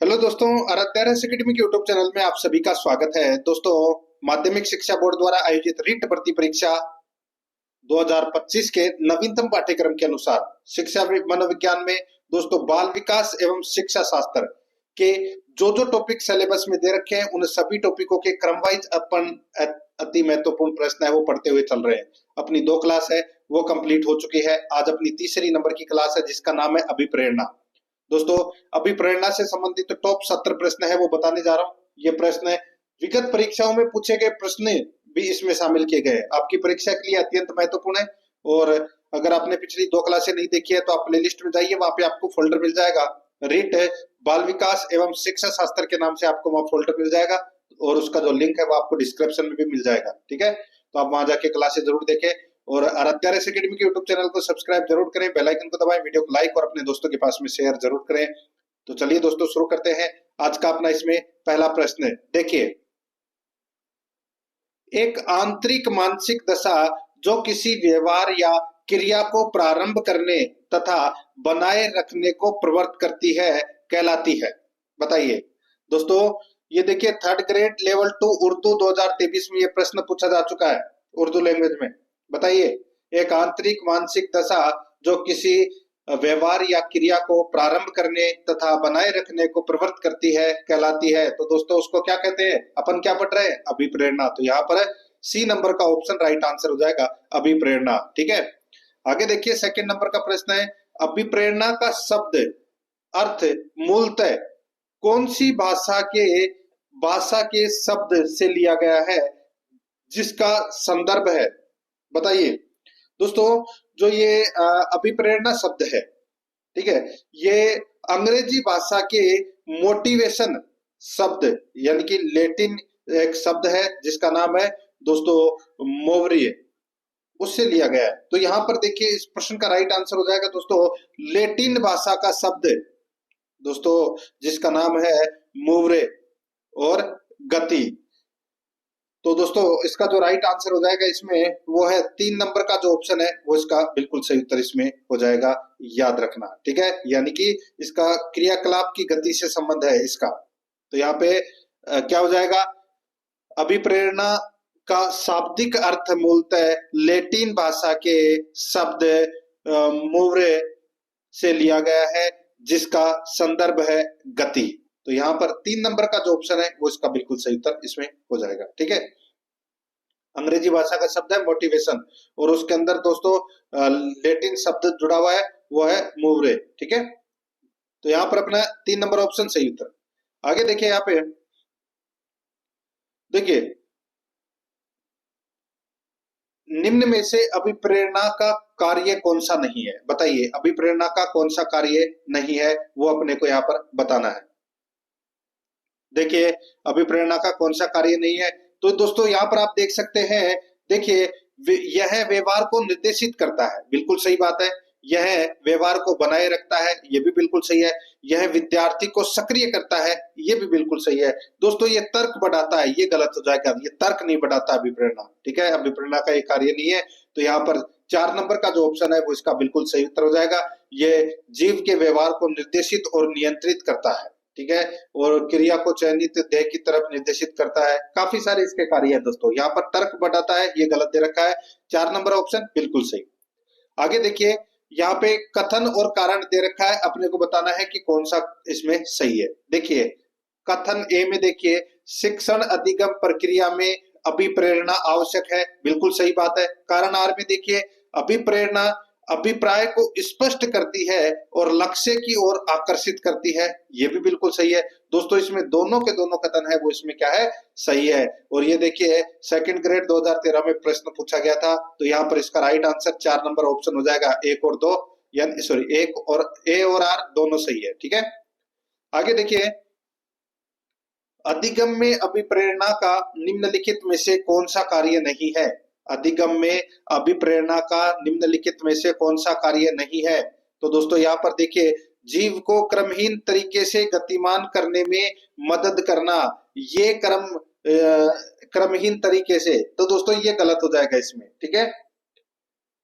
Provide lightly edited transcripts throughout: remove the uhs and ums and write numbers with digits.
Hello दोस्तों, Aaradhya academy के YouTube channel में आप सभी का स्वागत है। दोस्तों, माध्यमिक शिक्षा बोर्ड द्वारा आयोजित रीट भर्ती परीक्षा 2025 के नवीनतम पाठ्यक्रम के अनुसार शिक्षा मनोविज्ञान में दोस्तों बाल विकास एवं शिक्षा शास्त्र के जो टॉपिक सिलेबस में दे रखे हैं उन सभी टॉपिकों के क्रम वाइज अपन अति महत्वपूर्ण प्रश्न है वो पढ़ते हुए चल रहे हैं। अपनी 2 क्लास है वो कंप्लीट हो चुकी है। आज अपनी तीसरी नंबर की क्लास है जिसका नाम है अभिप्रेरणा। दोस्तों, अभी प्रेरणा से संबंधित टॉप 70 प्रश्न है वो बताने जा रहा हूँ। ये प्रश्न विगत परीक्षाओं में पूछे गए प्रश्न भी इसमें शामिल किए गए हैं। आपकी परीक्षा के लिए अत्यंत महत्वपूर्ण है। और अगर आपने पिछली 2 क्लासें नहीं देखी है तो आप प्ले लिस्ट में जाइए, वहां पे आपको फोल्डर मिल जाएगा। रीट बाल विकास एवं शिक्षा शास्त्र के नाम से आपको वहां फोल्डर मिल जाएगा और उसका जो लिंक है वो आपको डिस्क्रिप्शन में भी मिल जाएगा। ठीक है, तो आप वहां जाके क्लासेस जरूर देखें और आराध्या एकेडमी के यूट्यूब चैनल को सब्सक्राइब जरूर करें, बेल आइकन को दबाएं, वीडियो को लाइक और अपने दोस्तों के पास में शेयर जरूर करें। तो चलिए दोस्तों शुरू करते हैं आज का अपना इसमें पहला प्रश्न। देखिए, एक आंतरिक मानसिक दशा जो किसी व्यवहार या क्रिया को प्रारंभ करने तथा बनाए रखने को प्रवृत्त करती है कहलाती है। बताइए दोस्तों, ये देखिए थर्ड ग्रेड लेवल 2 उर्दू 2023 में ये प्रश्न पूछा जा चुका है उर्दू लैंग्वेज में। बताइए, एक आंतरिक मानसिक दशा जो किसी व्यवहार या क्रिया को प्रारंभ करने तथा बनाए रखने को प्रवृत्त करती है कहलाती है। तो दोस्तों उसको क्या कहते हैं? अपन क्या पढ़ रहे हैं? अभिप्रेरणा। तो यहाँ पर सी नंबर का ऑप्शन राइट आंसर हो जाएगा, अभिप्रेरणा। ठीक है, आगे देखिए सेकंड नंबर का प्रश्न है, अभिप्रेरणा का शब्द अर्थ मूलतः कौन सी भाषा के शब्द से लिया गया है जिसका संदर्भ है? बताइए दोस्तों, जो ये अभिप्रेरणा शब्द है, ठीक है, ये अंग्रेजी भाषा के मोटिवेशन शब्द यानी कि लैटिन एक शब्द है जिसका नाम है दोस्तों मोवरिए, उससे लिया गया है। तो यहाँ पर देखिए इस प्रश्न का राइट आंसर हो जाएगा दोस्तों लैटिन भाषा का शब्द दोस्तों जिसका नाम है मोवरे और गति। तो दोस्तों इसका जो राइट आंसर हो जाएगा इसमें वो है 3 नंबर का जो ऑप्शन है वो इसका बिल्कुल सही उत्तर इसमें हो जाएगा, याद रखना। ठीक है, यानी कि इसका क्रियाकलाप की गति से संबंध है इसका। तो यहाँ पे क्या हो जाएगा, अभिप्रेरणा का शाब्दिक अर्थ मूलतः लैटिन भाषा के शब्द मोवरे से लिया गया है जिसका संदर्भ है गति। तो यहाँ पर 3 नंबर का जो ऑप्शन है वो इसका बिल्कुल सही उत्तर इसमें हो जाएगा। ठीक है, अंग्रेजी भाषा का शब्द है मोटिवेशन और उसके अंदर दोस्तों लैटिन शब्द जुड़ा हुआ है वो है मूवरे। ठीक है, तो यहाँ पर अपना 3 नंबर ऑप्शन सही उत्तर। आगे देखिए, यहाँ पे देखिए निम्न में से अभिप्रेरणा का कार्य कौन सा नहीं है? बताइए अभिप्रेरणा का कौन सा कार्य नहीं है वो अपने को यहाँ पर बताना है। देखिए अभिप्रेरणा का कौन सा कार्य नहीं है, तो दोस्तों यहाँ पर आप देख सकते हैं, देखिए यह व्यवहार को निर्देशित करता है, बिल्कुल सही बात है। यह व्यवहार को बनाए रखता है, ये भी बिल्कुल सही है। यह विद्यार्थी को सक्रिय करता है, ये भी बिल्कुल सही है। दोस्तों ये तर्क बढ़ाता है, ये गलत हो जाएगा, ये तर्क नहीं बढ़ाता अभिप्रेरणा। ठीक है, अभिप्रेरणा का ये कार्य नहीं है। तो यहाँ पर 4 नंबर का जो ऑप्शन है वो इसका बिल्कुल सही उत्तर हो जाएगा। ये जीव के व्यवहार को निर्देशित और नियंत्रित करता है। ठीक है, और क्रिया को चयनित ध्येय की तरफ निर्देशित करता है। काफी सारे इसके कार्य है दोस्तों। यहाँ पर तर्क बढ़ाता है, ये गलत दे रखा है। 4 नंबर ऑप्शन बिल्कुल सही। आगे देखिए, यहाँ पे कथन और कारण दे रखा है, अपने को बताना है कि कौन सा इसमें सही है। देखिए कथन ए में देखिए, शिक्षण अधिगम प्रक्रिया में अभिप्रेरणा आवश्यक है, बिल्कुल सही बात है। कारण आर में देखिए, अभिप्रेरणा अभिप्राय को स्पष्ट करती है और लक्ष्य की ओर आकर्षित करती है, ये भी बिल्कुल सही है। दोस्तों इसमें दोनों के दोनों कथन है वो इसमें क्या है, सही है। और ये देखिए सेकंड ग्रेड 2013 में प्रश्न पूछा गया था, तो यहाँ पर इसका राइट आंसर 4 नंबर ऑप्शन हो जाएगा, 1 और 2 यानी सॉरी 1 और ए और आर दोनों सही है। ठीक है, आगे देखिए, अधिगम में अभिप्रेरणा का निम्नलिखित में से कौन सा कार्य नहीं है? अधिगम में अभिप्रेरणा का निम्नलिखित में से कौन सा कार्य नहीं है? तो दोस्तों यहाँ पर देखिए, जीव को क्रमहीन तरीके से गतिमान करने में मदद करना, ये क्रमहीन तरीके से, तो दोस्तों ये गलत हो जाएगा इसमें। ठीक है,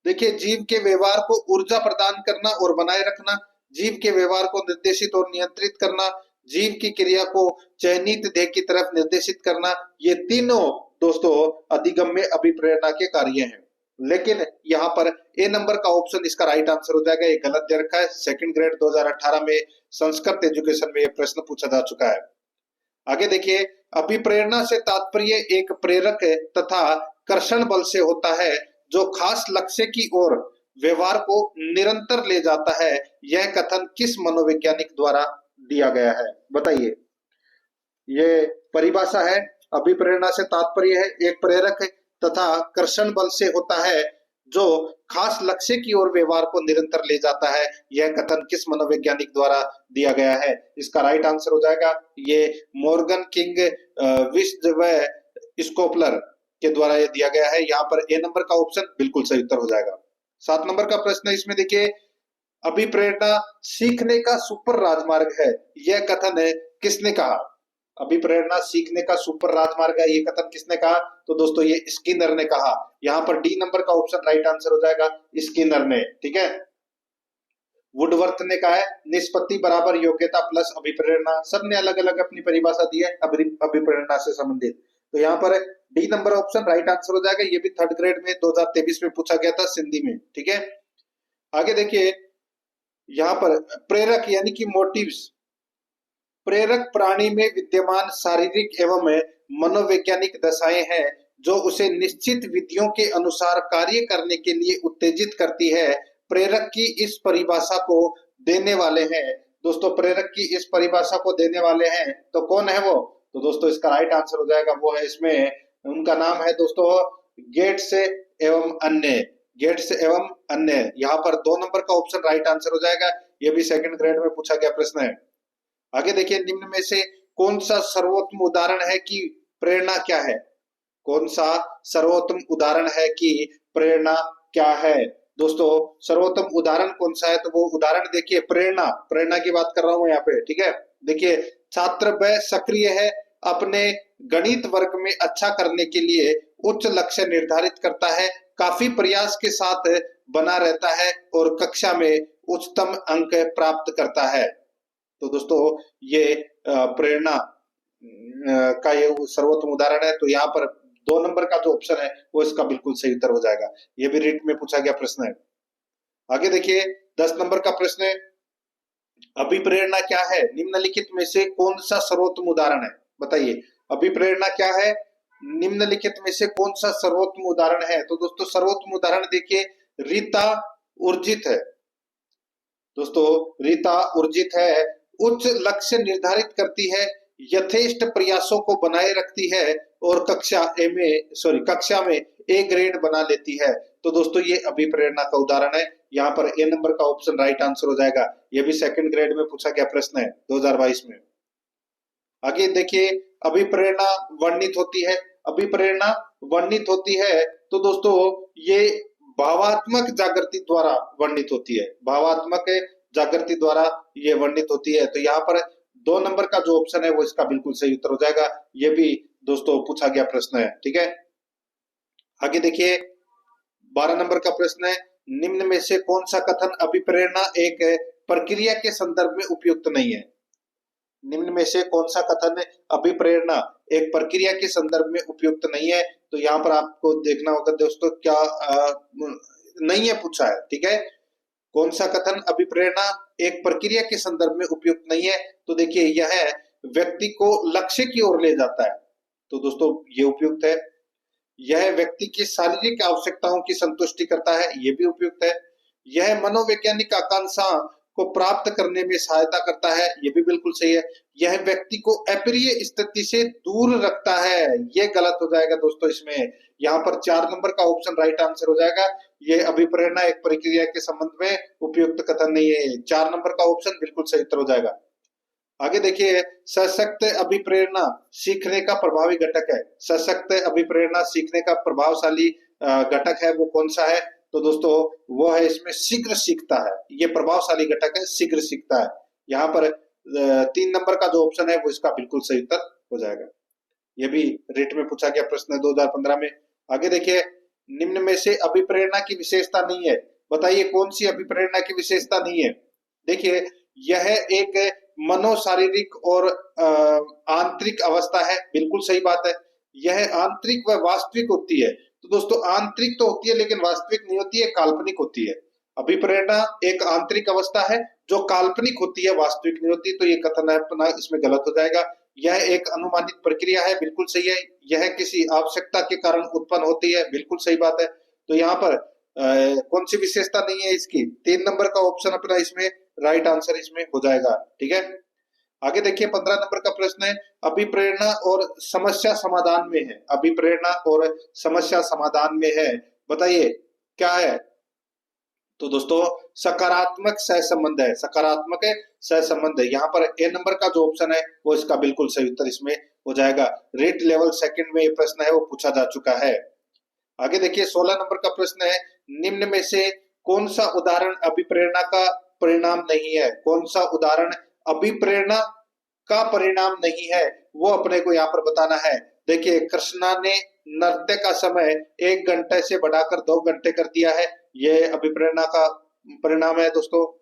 देखिए जीव के व्यवहार को ऊर्जा प्रदान करना और बनाए रखना, जीव के व्यवहार को निर्देशित और नियंत्रित करना, जीव की क्रिया को चयनित ध्येय की तरफ निर्देशित करना, ये तीनों दोस्तों अधिगम्य अभिप्रेरणा के कार्य हैं। लेकिन यहाँ पर ए नंबर का ऑप्शन इसका राइट आंसर हो जाएगा, ये गलत दे रखा है। सेकंड ग्रेड 2018 में संस्कृत एजुकेशन में ये प्रश्न पूछा जा चुका है। आगे देखिए, अभिप्रेरणा से तात्पर्य एक प्रेरक तथा कर्षण बल से होता है जो खास लक्ष्य की ओर व्यवहार को निरंतर ले जाता है। यह कथन किस मनोवैज्ञानिक द्वारा दिया गया है? बताइए। ये परिभाषा है, अभिप्रेरणा से तात्पर्य है एक प्रेरक तथा कर्षण बल से होता है जो खास लक्ष्य की ओर व्यवहार को निरंतर ले जाता है। यह कथन किस मनोवैज्ञानिक द्वारा दिया गया है? इसका राइट आंसर हो जाएगा ये मॉर्गन किंग विस्ड व स्कोपलर के द्वारा ये दिया गया है। यहाँ पर ए नंबर का ऑप्शन बिल्कुल सही उत्तर हो जाएगा। 7 नंबर का प्रश्न है, इसमें देखिए, अभिप्रेरणा सीखने का सुपर राजमार्ग है, यह कथन है किसने कहा? अभिप्रेरणा सीखने का सुपर राजमार्ग है, ये कथन किसने कहा? तो दोस्तों ये स्किनर ने कहा। यहाँ पर डी नंबर का ऑप्शन राइट आंसर हो जाएगा, स्किनर ने। ठीक है, वुडवर्थ ने कहा है निष्पत्ति बराबर योग्यता प्लस अभिप्रेरणा। सबने अलग अलग अपनी परिभाषा दी है अभिप्रेरणा से संबंधित। तो यहाँ पर D number option right answer हो जाएगा। ये भी थर्ड ग्रेड में 2023 में पूछा गया था सिंधी में। ठीक है, आगे देखिए, यहाँ पर प्रेरक यानी कि मोटिव्स, प्रेरक प्राणी में विद्यमान शारीरिक एवं मनोवैज्ञानिक दशाएं हैं जो उसे निश्चित विधियों के अनुसार कार्य करने के लिए उत्तेजित करती है। प्रेरक की इस परिभाषा को देने वाले हैं दोस्तों, प्रेरक की इस परिभाषा को देने वाले हैं तो कौन है वो? तो दोस्तों इसका राइट आंसर हो जाएगा, वो है, इसमें उनका नाम है दोस्तों गेट्स एवं अन्य। गेट्स एवं अन्य, यहाँ पर 2 नंबर का ऑप्शन राइट आंसर हो जाएगा। ये भी सेकंड ग्रेड में पूछा गया प्रश्न है। आगे देखिए, निम्न में से कौन सा सर्वोत्तम उदाहरण है कि प्रेरणा क्या है? कौन सा सर्वोत्तम उदाहरण है कि प्रेरणा क्या है? दोस्तों सर्वोत्तम उदाहरण कौन सा है? तो वो उदाहरण देखिए, प्रेरणा, प्रेरणा की बात कर रहा हूं यहाँ पे। ठीक है, देखिए, छात्र वह सक्रिय है, अपने गणित वर्ग में अच्छा करने के लिए उच्च लक्ष्य निर्धारित करता है, काफी प्रयास के साथ बना रहता है और कक्षा में उच्चतम अंक प्राप्त करता है। तो दोस्तों ये प्रेरणा का ये सर्वोत्तम उदाहरण है। तो यहाँ पर 2 नंबर का जो ऑप्शन है वो इसका बिल्कुल सही उत्तर हो जाएगा। ये भी रीट में पूछा गया प्रश्न है। आगे देखिए, 10 नंबर का प्रश्न है, अभिप्रेरणा क्या है? निम्नलिखित में से कौन सा सर्वोत्तम उदाहरण है? बताइए, अभिप्रेरणा क्या है? निम्नलिखित में से कौन सा सर्वोत्तम उदाहरण है? तो दोस्तों सर्वोत्तम उदाहरण देखिए, रीता उर्जित है। दोस्तों रीता उर्जित है, उच्च लक्ष्य निर्धारित करती है, यथेष्ट प्रयासों को बनाए रखती है और कक्षा में ए ग्रेड बना लेती है। तो दोस्तों ये अभिप्रेरणा का उदाहरण है। यहाँ पर ए नंबर का ऑप्शन राइट आंसर हो जाएगा। ये भी सेकंड ग्रेड में पूछा गया प्रश्न है 2022 में। आगे देखिए, अभिप्रेरणा वर्णित होती है, अभिप्रेरणा वर्णित होती है तो दोस्तों ये भावात्मक जागृति द्वारा वर्णित होती है, भावात्मक जागृति द्वारा ये वर्णित होती है। तो यहाँ पर 2 नंबर का जो ऑप्शन है वो इसका बिल्कुल सही उत्तर हो जाएगा। ये भी दोस्तों पूछा गया प्रश्न है। ठीक है, आगे देखिए, 12 नंबर का प्रश्न है, निम्न में से कौन सा कथन अभिप्रेरणा एक प्रक्रिया के संदर्भ में उपयुक्त नहीं है? निम्न में से कौन सा कथन अभिप्रेरणा एक प्रक्रिया के संदर्भ में उपयुक्त नहीं है? तो यहाँ पर आपको देखना होगा दोस्तों क्या नहीं है पूछा है। ठीक है, कौन सा कथन अभिप्रेरणा एक प्रक्रिया के संदर्भ में उपयुक्त नहीं है? तो देखिए, यह व्यक्ति को लक्ष्य की ओर ले जाता है, तो दोस्तों ये उपयुक्त है। यह व्यक्ति की शारीरिक आवश्यकताओं की संतुष्टि करता है, ये भी उपयुक्त है। यह मनोवैज्ञानिक आकांक्षा को प्राप्त करने में सहायता करता है, ये भी बिल्कुल सही है। यह व्यक्ति को अप्रिय स्थिति से दूर रखता है, ये गलत हो जाएगा दोस्तों इसमें। यहाँ पर 4 नंबर का ऑप्शन राइट आंसर हो जाएगा। ये अभिप्रेरणा एक प्रक्रिया के संबंध में उपयुक्त कथन नहीं है। 4 नंबर का ऑप्शन बिल्कुल सही उत्तर हो जाएगा। आगे देखिए, सशक्त अभिप्रेरणा सीखने का प्रभावी घटक है। सशक्त अभिप्रेरणा सीखने का प्रभावशाली घटक है, वो कौन सा है? तो दोस्तों वो है इसमें शीघ्र सीखता है, ये प्रभावशाली घटक है, शीघ्र सीखता है। यहाँ पर 3 नंबर का जो ऑप्शन है वो इसका बिल्कुल सही उत्तर हो जाएगा। ये भी रेट में पूछा गया प्रश्न है 2015 में। आगे देखिए, निम्न में से अभिप्रेरणा की विशेषता नहीं है, बताइए कौन सी अभिप्रेरणा की विशेषता नहीं है? देखिए, यह एक मनोशारीरिक और आंतरिक अवस्था है, बिल्कुल सही बात है। यह आंतरिक व वास्तविक होती है। तो दोस्तों आंतरिक तो होती है लेकिन वास्तविक नहीं होती है, काल्पनिक होती है। अभिप्रेरणा एक आंतरिक अवस्था है जो काल्पनिक होती है, वास्तविक नहीं होती। तो ये कथन है अपना इसमें गलत हो जाएगा। यह एक अनुमानित प्रक्रिया है, बिल्कुल सही है। यह किसी आवश्यकता के कारण उत्पन्न होती है, बिल्कुल सही बात है। तो यहाँ पर कौन सी विशेषता नहीं है इसकी? 3 नंबर का ऑप्शन अपना इसमें राइट आंसर इसमें हो जाएगा। ठीक है, आगे देखिए 15 नंबर का प्रश्न है, अभिप्रेरणा और समस्या समाधान में है। अभिप्रेरणा और समस्या समाधान में है, बताइए क्या है? तो दोस्तों सकारात्मक सहसंबंध है, सकारात्मक सहसंबंध है। यहाँ पर ए नंबर का जो ऑप्शन है वो इसका बिल्कुल सही उत्तर इसमें हो जाएगा। रेट लेवल सेकंड में ये प्रश्न है वो पूछा जा चुका है। आगे देखिए 16 नंबर का प्रश्न है, निम्न में से कौन सा उदाहरण अभिप्रेरणा का परिणाम नहीं है? कौन सा उदाहरण अभिप्रेरणा का परिणाम नहीं है वो अपने को यहाँ पर बताना है। देखिए कृष्णा ने नृत्य का समय 1 घंटे से बढ़ाकर 2 घंटे कर दिया है, ये अभिप्रेरणा का परिणाम है दोस्तों।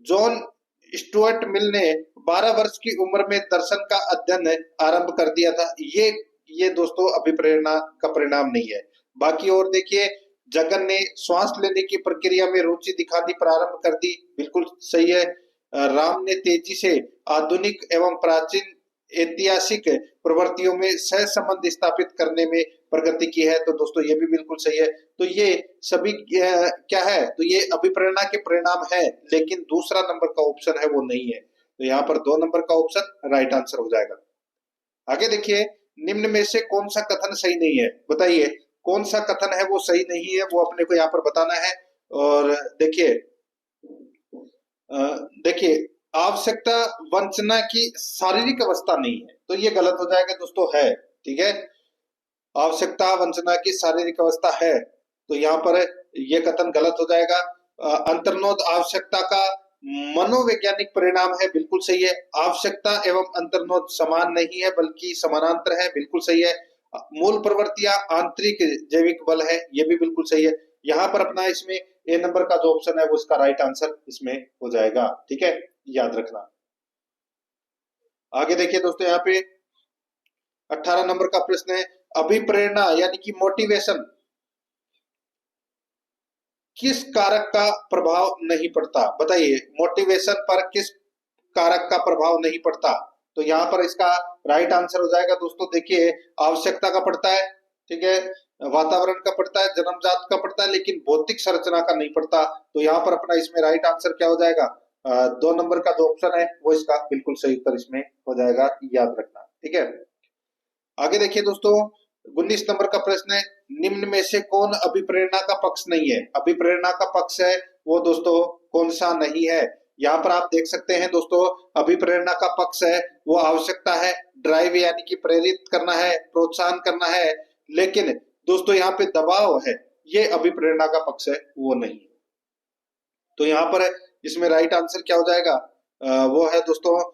जॉन स्टुअर्ट मिल ने 12 वर्ष की उम्र में दर्शन का अध्ययन आरंभ कर दिया था, ये दोस्तों अभिप्रेरणा का परिणाम नहीं है। बाकी और देखिए जगन ने श्वास लेने की प्रक्रिया में रुचि दिखानी प्रारंभ कर दी, बिल्कुल सही है। राम ने तेजी से आधुनिक एवं प्राचीन ऐतिहासिक प्रवृत्तियों में सह संबंध स्थापित करने में प्रगति की है, तो दोस्तों ये भी बिल्कुल सही है। तो ये सभी क्या है? तो ये अभिप्रेरणा के परिणाम है, लेकिन दूसरा नंबर का ऑप्शन है वो नहीं है। तो यहाँ पर 2 नंबर का ऑप्शन राइट आंसर हो जाएगा। आगे देखिए निम्न में से कौन सा कथन सही नहीं है? बताइए कौन सा कथन है वो सही नहीं है, वो अपने को यहाँ पर बताना है। और देखिए आवश्यकता वंचना की शारीरिक अवस्था नहीं है, तो ये गलत हो जाएगा दोस्तों, है। ठीक है, आवश्यकता वंचना की शारीरिक अवस्था है, तो यहाँ पर ये कथन गलत हो जाएगा। अंतर्नोद आवश्यकता का मनोवैज्ञानिक परिणाम है, बिल्कुल सही है। आवश्यकता एवं अंतर्नोद समान नहीं है बल्कि समानांतर है, बिल्कुल सही है। मूल प्रवृत्तियां आंतरिक जैविक बल है, ये भी बिल्कुल सही है। यहाँ पर अपना इसमें ए नंबर का जो ऑप्शन है वो इसका राइट आंसर इसमें हो जाएगा। ठीक है, याद रखना। आगे देखिए दोस्तों यहाँ पे 18 नंबर का प्रश्न है, अभिप्रेरणा यानी कि मोटिवेशन किस कारक का प्रभाव नहीं पड़ता? बताइए मोटिवेशन पर किस कारक का प्रभाव नहीं पड़ता? तो यहाँ पर इसका राइट आंसर हो जाएगा दोस्तों, देखिए आवश्यकता का पड़ता है, ठीक है, वातावरण का पड़ता है, जन्मजात का पड़ता है, लेकिन भौतिक संरचना का नहीं पड़ता। तो यहाँ पर अपना इसमें राइट आंसर क्या हो जाएगा? 2 नंबर का जो ऑप्शन है वो इसका बिल्कुल सही उत्तर इसमें हो जाएगा, याद रखना। ठीक है, आगे देखिए दोस्तों 19 नंबर का प्रश्न है, निम्न में से कौन अभिप्रेरणा का पक्ष नहीं है? अभिप्रेरणा का पक्ष है वो दोस्तों कौन सा नहीं है? यहाँ पर आप देख सकते हैं दोस्तों, अभिप्रेरणा का पक्ष है वो आवश्यकता है, ड्राइव यानी कि प्रेरित करना है, प्रोत्साहन करना है। लेकिन दोस्तों यहाँ पे दबाव है, ये अभिप्रेरणा का पक्ष है वो नहीं। तो यहाँ पर इसमें राइट आंसर क्या हो जाएगा? वो है दोस्तों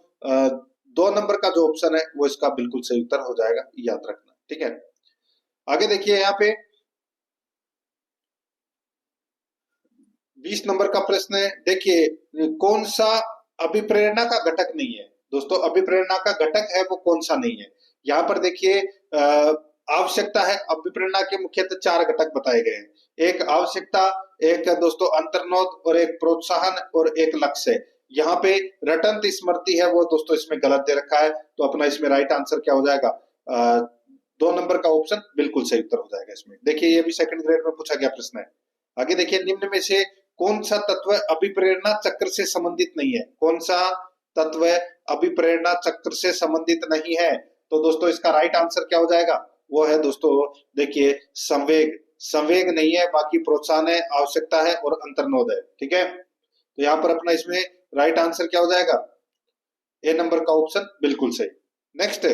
2 नंबर का जो ऑप्शन है वो इसका बिल्कुल सही उत्तर हो जाएगा, याद रखना। ठीक है, आगे देखिए यहाँ पे 20 नंबर का प्रश्न है, देखिए कौन सा अभिप्रेरणा का घटक नहीं है? दोस्तों अभिप्रेरणा का घटक है वो कौन सा नहीं है? यहाँ पर देखिए आवश्यकता है, अभिप्रेरणा के मुख्यतः 4 घटक बताए गए हैं। एक आवश्यकता, एक दोस्तों अंतर्नोद, और एक प्रोत्साहन, और एक लक्ष्य। यहाँ पे रटंत स्मृति है वो दोस्तों इसमें गलत दे रखा है, तो अपना इसमें राइट आंसर क्या हो जाएगा? 2 नंबर का ऑप्शन बिल्कुल सही उत्तर हो जाएगा इसमें। देखिए ये भी सेकंड ग्रेड में पूछा गया प्रश्न है। आगे देखिए निम्न में से कौन सा तत्व अभिप्रेरणा चक्र से संबंधित नहीं है? कौन सा तत्व अभिप्रेरणा चक्र से संबंधित नहीं है? तो दोस्तों इसका राइट आंसर क्या हो जाएगा? वो है दोस्तों देखिए संवेग। संवेग नहीं है, बाकी प्रोत्साहन है, आवश्यकता है और अंतर्नोद है। ठीक है, तो यहाँ पर अपना इसमें राइट आंसर क्या हो जाएगा? ए नंबर का ऑप्शन बिल्कुल सही। नेक्स्ट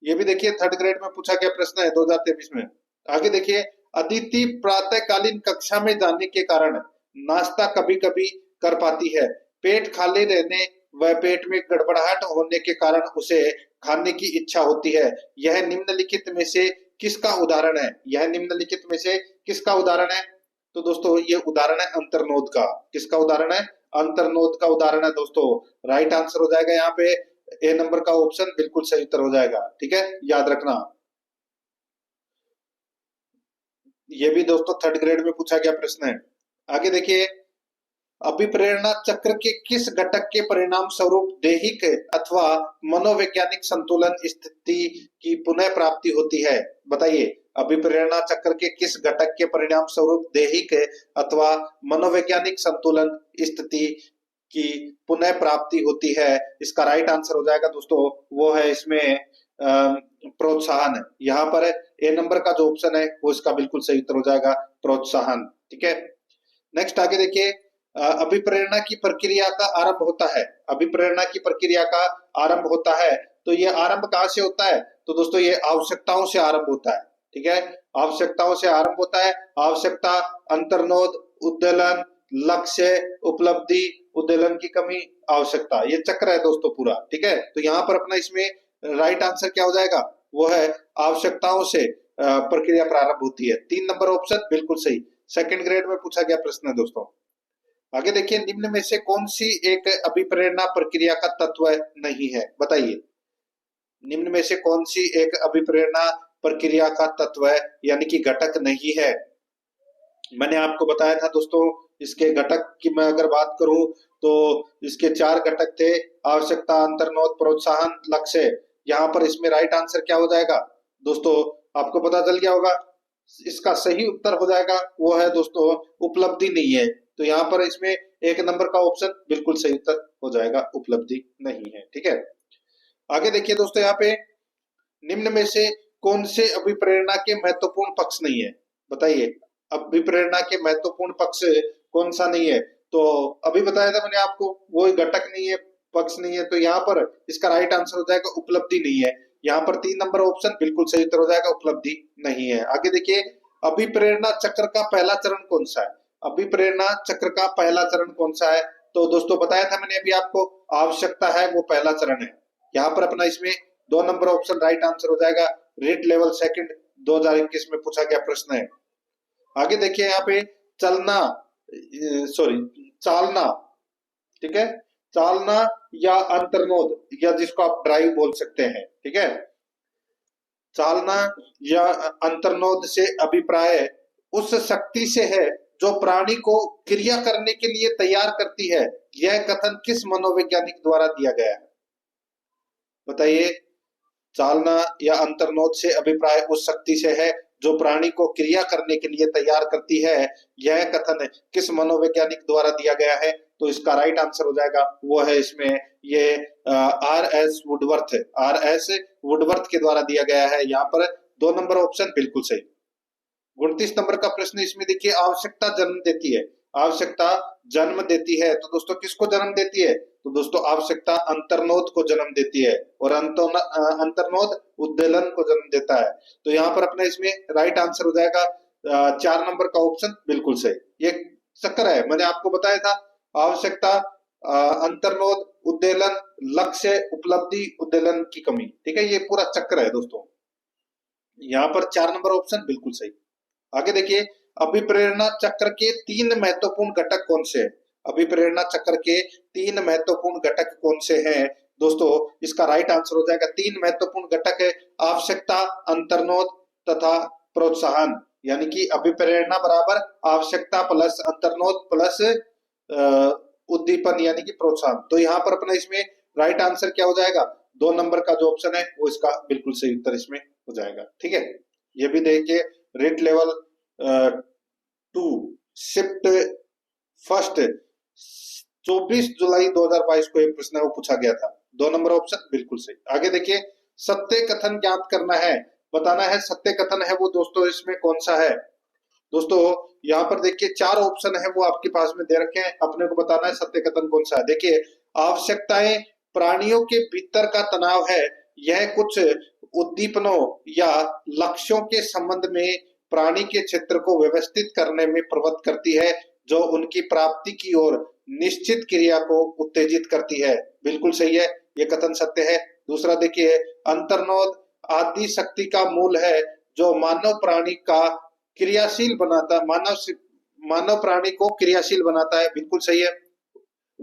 ये भी देखिए थर्ड ग्रेड में पूछा गया प्रश्न है 2023 में। आगे देखिए अदिति प्रातःकालीन कक्षा में जाने के कारण नाश्ता कभी कभी कर पाती है, पेट खाली रहने व पेट में गड़बड़ाहट होने के कारण उसे खाने की इच्छा होती है। यह निम्नलिखित में से किसका उदाहरण है? यह निम्नलिखित में से किसका उदाहरण है? तो दोस्तों ये उदाहरण है अंतर्नोद का। किसका उदाहरण है? अंतर्नोद का उदाहरण है दोस्तों। राइट आंसर हो जाएगा यहाँ पे ए नंबर का ऑप्शन बिल्कुल सही उत्तर हो जाएगा। ठीक है, याद रखना। ये भी दोस्तों थर्ड ग्रेड में पूछा गया प्रश्न है। आगे देखिए, अभिप्रेरणा चक्र के किस घटक के परिणाम स्वरूप दैहिक अथवा मनोवैज्ञानिक संतुलन स्थिति की पुनः प्राप्ति होती है? बताइए, अभिप्रेरणा चक्र के किस घटक के परिणाम स्वरूप दैहिक अथवा मनोवैज्ञानिक संतुलन स्थिति की पुनः प्राप्ति होती है? इसका राइट आंसर हो जाएगा दोस्तों, वो है इसमें प्रोत्साहन। यहाँ पर ए नंबर का जो ऑप्शन है वो इसका बिल्कुल सही उत्तर हो जाएगा, प्रोत्साहन। ठीक है, नेक्स्ट आगे देखिए, अभिप्रेरणा की प्रक्रिया का आरंभ होता है। अभिप्रेरणा की प्रक्रिया का आरंभ होता है, तो ये आरंभ कहाँ से होता है? तो दोस्तों ये आवश्यकताओं से आरंभ होता है। ठीक है, आवश्यकताओं से आरंभ होता है। आवश्यकता, अंतर्नोद, उद्वेलन, लक्ष्य, उपलब्धि, उद्वेलन की कमी, आवश्यकता, ये चक्र है दोस्तों पूरा। ठीक है, तो यहाँ पर अपना इसमें राइट आंसर क्या हो जाएगा? वो है आवश्यकताओं से प्रक्रिया प्रारंभ होती है। 3 नंबर ऑप्शन बिल्कुल सही, सेकंड ग्रेड में पूछा गया प्रश्न है दोस्तों। आगे देखिए, निम्न में से कौन सी एक अभिप्रेरणा प्रक्रिया का तत्व नहीं है? बताइए, निम्न में से कौन सी एक अभिप्रेरणा प्रक्रिया का तत्व यानी कि घटक नहीं है? मैंने आपको बताया था दोस्तों, इसके घटक की मैं अगर बात करूं तो इसके 4 घटक थे, आवश्यकता, अंतर्नोद, प्रोत्साहन, लक्ष्य। यहाँ पर इसमें राइट आंसर क्या हो जाएगा दोस्तों? आपको पता चल गया होगा, इसका सही उत्तर हो जाएगा वो है दोस्तों उपलब्धि नहीं है। तो यहाँ पर इसमें एक नंबर का ऑप्शन बिल्कुल सही उत्तर हो जाएगा, उपलब्धि नहीं है। ठीक है, आगे देखिए दोस्तों, यहाँ पे निम्न में से कौन से अभिप्रेरणा के महत्वपूर्ण पक्ष नहीं है? बताइए, अभिप्रेरणा के महत्वपूर्ण पक्ष कौन सा नहीं है? तो अभी बताया था मैंने आपको, वो घटक नहीं है, पक्ष नहीं है। तो यहाँ पर इसका राइट आंसर हो जाएगा उपलब्धि नहीं है। यहाँ पर 3 नंबर ऑप्शन बिल्कुल सही उत्तर हो जाएगा, उपलब्धि नहीं है। आगे देखिए, अभिप्रेरणा चक्र का पहला चरण कौन सा है? अभिप्रेरणा चक्र का पहला चरण कौन सा है? तो दोस्तों बताया था मैंने अभी आपको, आवश्यकता है वो पहला चरण है। यहाँ पर अपना इसमें 2 नंबर ऑप्शन राइट आंसर हो जाएगा, रेट लेवल सेकंड 2021 में पूछा गया प्रश्न है। आगे देखिए, यहाँ पे चलना, चालना, ठीक है, चालना या अंतर्नोद, या जिसको आप ड्राइव बोल सकते हैं। ठीक है, चालना या अंतर्नोद से अभिप्राय उस शक्ति से है जो प्राणी को क्रिया करने के लिए तैयार करती है। यह कथन किस मनोवैज्ञानिक द्वारा दिया गया है? बताइए, चालना या अंतर्नोद से अभिप्राय उस शक्ति से है जो प्राणी को क्रिया करने के लिए तैयार करती है। यह कथन किस मनोवैज्ञानिक द्वारा दिया गया है? तो इसका राइट आंसर हो जाएगा, वो है इसमें ये आर एस वुडवर्थ के द्वारा दिया गया है। यहाँ पर 2 नंबर ऑप्शन बिल्कुल सही। 29 नंबर का प्रश्न इसमें देखिए, आवश्यकता जन्म देती है। आवश्यकता जन्म देती है, तो दोस्तों किसको जन्म देती है? तो दोस्तों आवश्यकता अंतर्नोद को जन्म देती है, और अंतर्नोद उद्वेलन को जन्म देता है। तो यहाँ पर अपना इसमें राइट आंसर हो जाएगा 4 नंबर का ऑप्शन बिल्कुल सही। ये चक्कर है, मैंने आपको बताया था, आवश्यकता, अंतर्नोद, उद्वेलन, लक्ष्य, उपलब्धि, उद्वेलन की कमी। ठीक है, ये पूरा चक्र है दोस्तों। यहाँ पर 4 नंबर ऑप्शन बिल्कुल सही। आगे देखिए, अभिप्रेरणा चक्र के 3 महत्वपूर्ण घटक कौन से हैं? अभिप्रेरणा चक्र के 3 महत्वपूर्ण घटक कौन से हैं दोस्तों? इसका राइट आंसर हो जाएगा, 3 महत्वपूर्ण घटक है, आवश्यकता, अंतर्नोद तथा प्रोत्साहन। यानी कि अभिप्रेरणा बराबर आवश्यकता प्लस अंतर्नोद प्लस उद्दीपन यानी कि प्रोत्साहन। तो यहाँ पर अपना इसमें राइट आंसर क्या हो जाएगा? 2 नंबर का जो ऑप्शन है वो इसका बिल्कुल सही उत्तर इसमें हो जाएगा। ठीक है, ये भी देखिए, रेट लेवल 2 शिफ्ट फर्स्ट 24 जुलाई 2022 को एक प्रश्न है वो पूछा गया था। 2 नंबर ऑप्शन बिल्कुल सही। आगे देखिए, सत्य कथन ज्ञात करना है, बताना है सत्य कथन है वो दोस्तों इसमें कौन सा है? दोस्तों यहाँ पर देखिए 4 ऑप्शन है वो आपके पास में दे रखे हैं, अपने को बताना है सत्य कथन कौन सा है। देखिए, आवश्यकताएं प्राणियों के भीतर का तनाव है, यह कुछ उद्दीपनों या लक्ष्यों के संबंध में प्राणी के क्षेत्र को व्यवस्थित करने में प्रवृत्त करती है, जो उनकी प्राप्ति की ओर निश्चित क्रिया को उत्तेजित करती है। बिल्कुल सही है, ये कथन सत्य है। दूसरा देखिए, अंतर्नोद आदि शक्ति का मूल है जो मानव प्राणी का क्रियाशील बनाता, मानव प्राणी को क्रियाशील बनाता है। बिल्कुल सही है।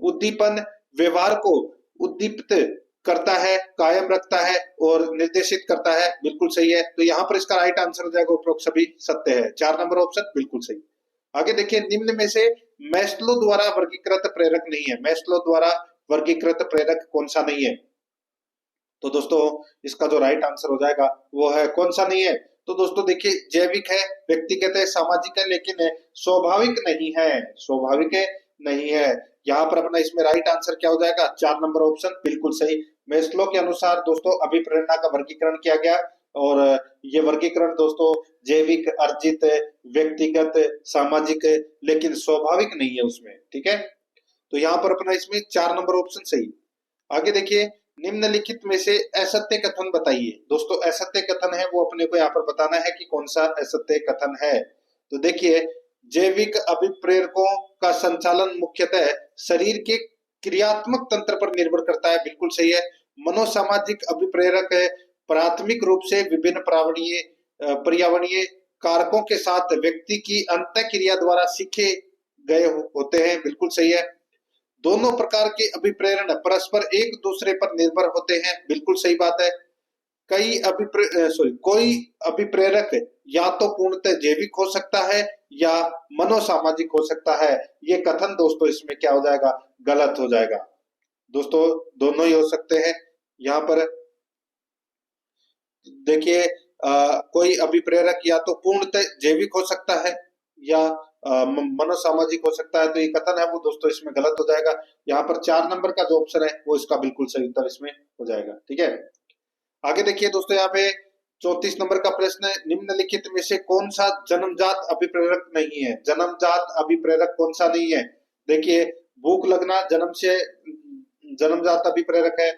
उद्दीपन व्यवहार को उद्दीपित करता है, कायम रखता है और निर्देशित करता है। बिल्कुल सही है। तो यहाँ पर इसका राइट आंसर हो जाएगा उपरोक्त सभी सत्य है। 4 नंबर ऑप्शन बिल्कुल सही। आगे देखिए, निम्न में से मैस्लो द्वारा वर्गीकृत प्रेरक नहीं है। मैस्लो द्वारा वर्गीकृत प्रेरक कौन सा नहीं है? तो दोस्तों इसका जो राइट आंसर हो जाएगा वो है, कौन सा नहीं है? तो दोस्तों देखिए, जैविक है, व्यक्तिगत है, सामाजिक है, लेकिन स्वाभाविक नहीं है। स्वाभाविक नहीं है। यहाँ पर अपना इसमें राइट आंसर क्या हो जाएगा? 4 नंबर ऑप्शन बिल्कुल सही। मैस्लो के अनुसार दोस्तों अभिप्रेरणा का वर्गीकरण किया गया और ये वर्गीकरण दोस्तों जैविक, अर्जित, व्यक्तिगत, सामाजिक, लेकिन स्वाभाविक नहीं है उसमें। ठीक है, तो यहाँ पर अपना इसमें 4 नंबर ऑप्शन सही। आगे देखिए, निम्नलिखित में से असत्य कथन बताइए। दोस्तों असत्य कथन है वो अपने को यहाँ पर बताना है कि कौन सा असत्य कथन है। तो देखिए, जैविक अभिप्रेरकों का संचालन मुख्यतः शरीर के क्रियात्मक तंत्र पर निर्भर करता है। बिल्कुल सही है। मनोसामाजिक अभिप्रेरक प्राथमिक रूप से विभिन्न पर्यावरणीय कारकों के साथ व्यक्ति की अंतःक्रिया द्वारा सीखे गए होते हैं। बिल्कुल सही है। दोनों प्रकार के अभिप्रेरण परस्पर एक दूसरे पर निर्भर होते हैं। बिल्कुल सही बात है। कोई अभिप्रेरक या तो पूर्णतः जैविक हो सकता है या मनोसामाजिक हो सकता है। ये कथन दोस्तों इसमें क्या हो जाएगा? गलत हो जाएगा। दोस्तों दोनों ही हो सकते हैं। यहाँ पर देखिए, कोई अभिप्रेरक या तो पूर्णतः जैविक हो सकता है या मनोसामाजिक हो सकता है। तो ये कथन है वो दोस्तों इसमें गलत हो जाएगा। यहाँ पर 4 नंबर का जो ऑप्शन है वो इसका बिल्कुल सही उत्तर इसमें हो जाएगा। ठीक है, आगे देखिए दोस्तों, यहाँ पे 34 नंबर का प्रश्न है, निम्नलिखित में से कौन सा जन्मजात अभिप्रेरक नहीं है? जन्मजात अभिप्रेरक कौन सा नहीं है? देखिए, भूख लगना जन्मजात अभिप्रेरक है।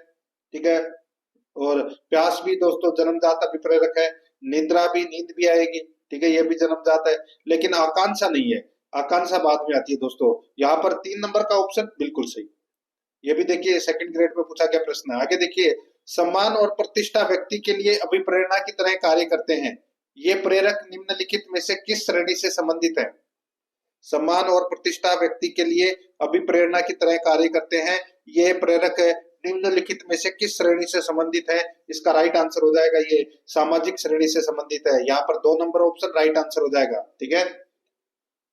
ठीक है, और प्यास भी दोस्तों जन्मजात अभिप्रेरक है। निद्रा भी, नींद भी आएगी। ठीक है, ये भी जन्मजात है। लेकिन आकांक्षा नहीं है। आकांक्षा बाद में आती है दोस्तों। यहाँ पर 3 नंबर का ऑप्शन बिल्कुल सही। ये भी देखिए सेकंड ग्रेड में पूछा गया प्रश्न है। आगे देखिए, सम्मान और प्रतिष्ठा व्यक्ति के लिए अभिप्रेरणा की तरह कार्य करते हैं। ये प्रेरक निम्नलिखित में से किस श्रेणी से संबंधित है? सम्मान और प्रतिष्ठा व्यक्ति के लिए अभिप्रेरणा की तरह कार्य करते हैं। ये प्रेरक निम्नलिखित में से किस श्रेणी से संबंधित है? इसका राइट आंसर हो जाएगा ये सामाजिक श्रेणी से संबंधित है। यहाँ पर 2 नंबर ऑप्शन राइट आंसर हो जाएगा। ठीक है,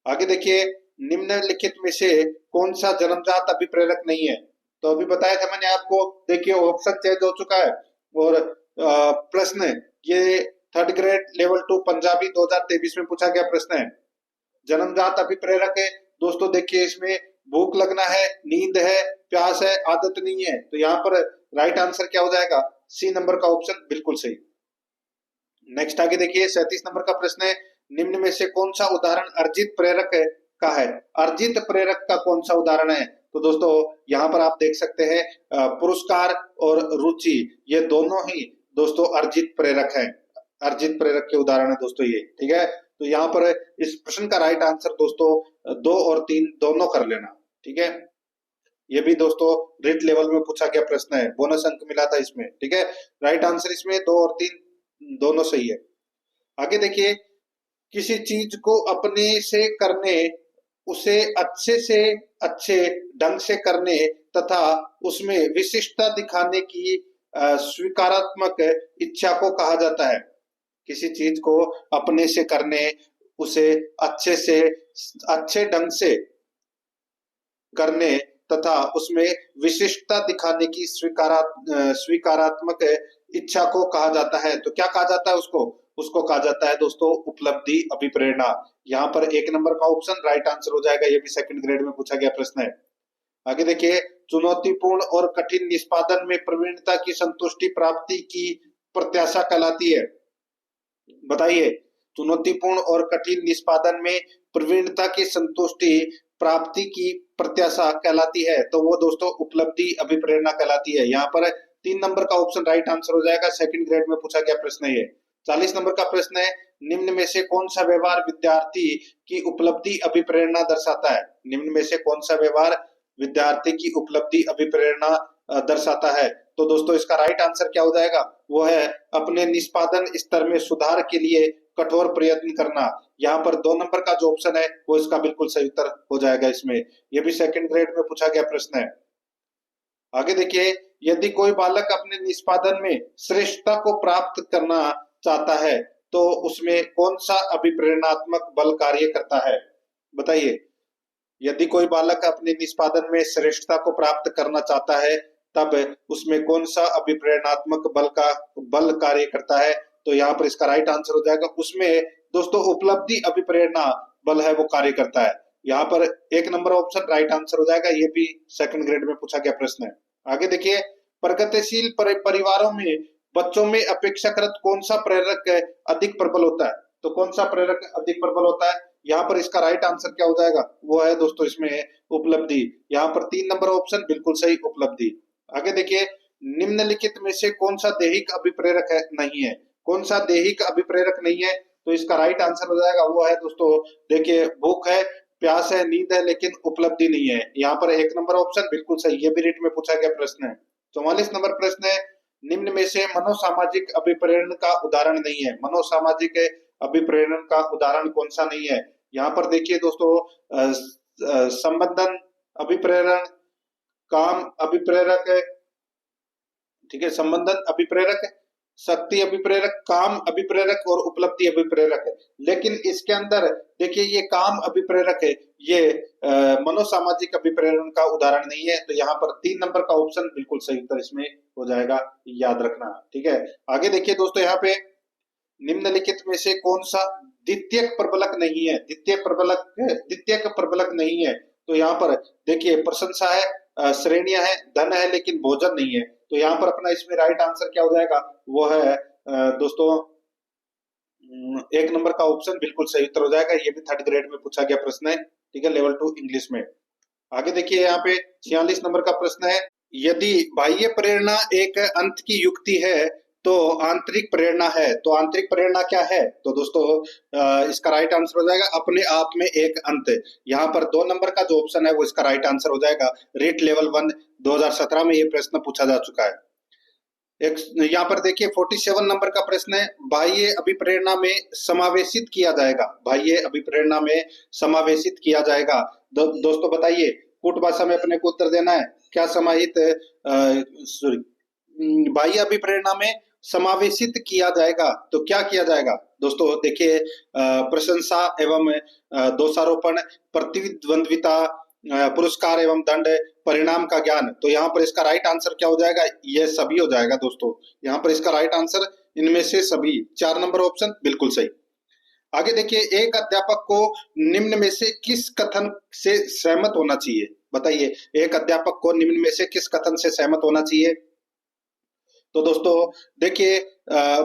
आगे देखिए, निम्नलिखित में से कौन सा जन्मजात अभिप्रेरक नहीं है? तो अभी बताया था मैंने आपको। देखिए, ऑप्शन चेंज हो चुका है और प्रश्न ये 3rd ग्रेड लेवल 2 पंजाबी 2023 में पूछा गया प्रश्न है। जन्मजात अभिप्रेरक है दोस्तों। देखिए, इसमें भूख लगना है, नींद है, प्यास है, आदत नहीं है। तो यहाँ पर राइट आंसर क्या हो जाएगा? सी नंबर का ऑप्शन बिल्कुल सही। नेक्स्ट आगे देखिए, 37 नंबर का प्रश्न है, निम्न में से कौन सा उदाहरण अर्जित प्रेरक का है? अर्जित प्रेरक का कौन सा उदाहरण है? तो दोस्तों यहाँ पर आप देख सकते हैं पुरस्कार और रुचि, ये दोनों ही दोस्तों अर्जित प्रेरक हैं। अर्जित प्रेरक के उदाहरण है दोस्तों ये। ठीक है, तो यहाँ पर इस प्रश्न का राइट आंसर दोस्तों 2 और 3 दोनों कर लेना। ठीक है, ये भी दोस्तों रिट लेवल में पूछा गया प्रश्न है, बोनस अंक मिला था इसमें। ठीक है, राइट आंसर इसमें 2 और 3 दोनों सही है। आगे देखिए, किसी चीज को अपने से करने, उसे अच्छे से अच्छे ढंग से करने तथा उसमें विशिष्टता दिखाने की स्वीकारात्मक इच्छा को कहा जाता है। किसी चीज को अपने से करने, उसे अच्छे ढंग से करने तथा उसमें विशिष्टता दिखाने की स्वीकारात्मक इच्छा को कहा जाता है। तो क्या कहा जाता है उसको कहा जाता है दोस्तों उपलब्धि अभिप्रेरणा। यहाँ पर 1 नंबर का ऑप्शन राइट आंसर हो जाएगा। ये भी सेकंड ग्रेड में पूछा गया प्रश्न है। आगे देखिए, चुनौतीपूर्ण और कठिन निष्पादन में प्रवीणता की संतुष्टि प्राप्ति की प्रत्याशा कहलाती है। बताइए, चुनौतीपूर्ण और कठिन निष्पादन में प्रवीणता की संतुष्टि प्राप्ति की प्रत्याशा कहलाती है। तो वो दोस्तों उपलब्धि अभिप्रेरणा कहलाती है। यहाँ पर 3 नंबर का ऑप्शन राइट आंसर हो जाएगा। सेकंड ग्रेड में पूछा गया प्रश्न है ये। 40 नंबर का प्रश्न है, निम्न में से कौन सा व्यवहार विद्यार्थी की उपलब्धि अभिप्रेरणा दर्शाता है? निम्न में से कौन सा व्यवहार विद्यार्थी की उपलब्धि अभिप्रेरणा दर्शाता है? तो दोस्तों इसका राइट आंसर क्या हो जाएगा? वो है अपने निष्पादन स्तर में सुधार के लिए कठोर प्रयत्न करना। यहाँ पर 2 नंबर का जो ऑप्शन है वो इसका बिल्कुल सही उत्तर हो जाएगा इसमें। ये भी सेकंड ग्रेड में पूछा गया प्रश्न है। आगे देखिए, यदि कोई बालक अपने निष्पादन में श्रेष्ठता को प्राप्त करना चाहता है तो उसमें कौन सा अभिप्रेरणात्मक बल कार्य करता है? बताइए। यदि कोई बालक अपने निष्पादन में श्रेष्ठता को प्राप्त करना चाहता है तब उसमें कौन सा अभिप्रेरणात्मक बल कार्य करता है? तो यहाँ पर इसका राइट आंसर हो जाएगा, उसमें दोस्तों उपलब्धि अभिप्रेरणा बल है वो कार्य करता है। यहाँ पर 1 नंबर ऑप्शन राइट आंसर हो जाएगा। ये भी सेकंड ग्रेड में पूछा गया प्रश्न है। आगे देखिए, प्रगतिशील परिवारों में बच्चों में अपेक्षाकृत कौन सा प्रेरक अधिक प्रबल होता है? तो कौन सा प्रेरक अधिक प्रबल होता है? यहाँ पर इसका राइट आंसर क्या हो जाएगा? वो है दोस्तों इसमें उपलब्धि। यहाँ पर 3 नंबर ऑप्शन बिल्कुल सही, उपलब्धि। आगे देखिए, निम्नलिखित में से कौन सा दैहिक अभिप्रेरक है नहीं है? कौन सा दैहिक अभिप्रेरक नहीं है? तो इसका राइट आंसर हो जाएगा, वो है दोस्तों देखिए, भूख है, प्यास है, नींद है, लेकिन उपलब्धि नहीं है। यहाँ पर 1 नंबर ऑप्शन बिल्कुल सही। ये भी रीट में पूछा गया प्रश्न है। 44 नंबर प्रश्न है, निम्न में से मनोसामाजिक अभिप्रेरण का उदाहरण नहीं है। मनोसामाजिक अभिप्रेरण का उदाहरण कौन सा नहीं है? यहाँ पर देखिए दोस्तों, संबंधन अभिप्रेरण, काम अभिप्रेरक, ठीक है, संबंधन अभिप्रेरक, शक्ति अभिप्रेरक, काम अभिप्रेरक और उपलब्धि अभिप्रेरक है। लेकिन इसके अंदर देखिए, ये काम अभिप्रेरक है, ये मनोसामाजिक अभिप्रेरण का उदाहरण नहीं है। तो यहाँ पर 3 नंबर का ऑप्शन बिल्कुल सही उत्तर इसमें हो जाएगा, याद रखना। ठीक है, आगे देखिए दोस्तों, यहाँ पे निम्नलिखित में से कौन सा द्वितीयक प्रबलक नहीं है? द्वितीयक प्रबलक नहीं है। तो यहाँ पर देखिए, प्रशंसा है, श्रेणियां है, धन है, लेकिन भोजन नहीं है। तो यहाँ पर अपना इसमें राइट आंसर क्या हो जाएगा? वो है दोस्तों 1 नंबर का ऑप्शन बिल्कुल सही उत्तर हो जाएगा। ये भी 3rd ग्रेड में पूछा गया प्रश्न है। ठीक है, लेवल 2 इंग्लिश में। आगे देखिए, यहाँ पे 46 नंबर का प्रश्न है, यदि बाह्य प्रेरणा एक अंत की युक्ति है तो आंतरिक प्रेरणा है, तो आंतरिक प्रेरणा क्या है? तो दोस्तों इसका राइट आंसर हो जाएगा अपने आप में एक अंत। यहाँ पर 2 नंबर का जो ऑप्शन है वो इसका राइट आंसर हो जाएगा। रीट लेवल 1 2017 में ये प्रश्न पूछा जा चुका है। यहाँ पर देखिए 47 नंबर का प्रश्न है, बाह्य अभिप्रेरणा में समावेशित किया जाएगा। बाह्य अभिप्रेरणा में समावेशित किया जाएगा। दोस्तों बताइए, कूट भाषा में अपने को उत्तर देना है। क्या समाहित बाह्य अभिप्रेरणा में समावेशित किया जाएगा? तो क्या किया जाएगा? दोस्तों देखिए, प्रशंसा एवं दोषारोपण, प्रतिद्वंद्विता, पुरस्कार एवं दंड, परिणाम का ज्ञान। तो यहाँ पर इसका राइट आंसर क्या हो जाएगा? ये सभी हो जाएगा दोस्तों। यहाँ पर इसका राइट आंसर इनमें से सभी, 4 नंबर ऑप्शन बिल्कुल सही। आगे देखिए, एक अध्यापक को निम्न में से किस कथन से सहमत होना चाहिए? बताइए, एक अध्यापक को निम्न में से किस कथन से सहमत होना चाहिए? तो दोस्तों देखिए,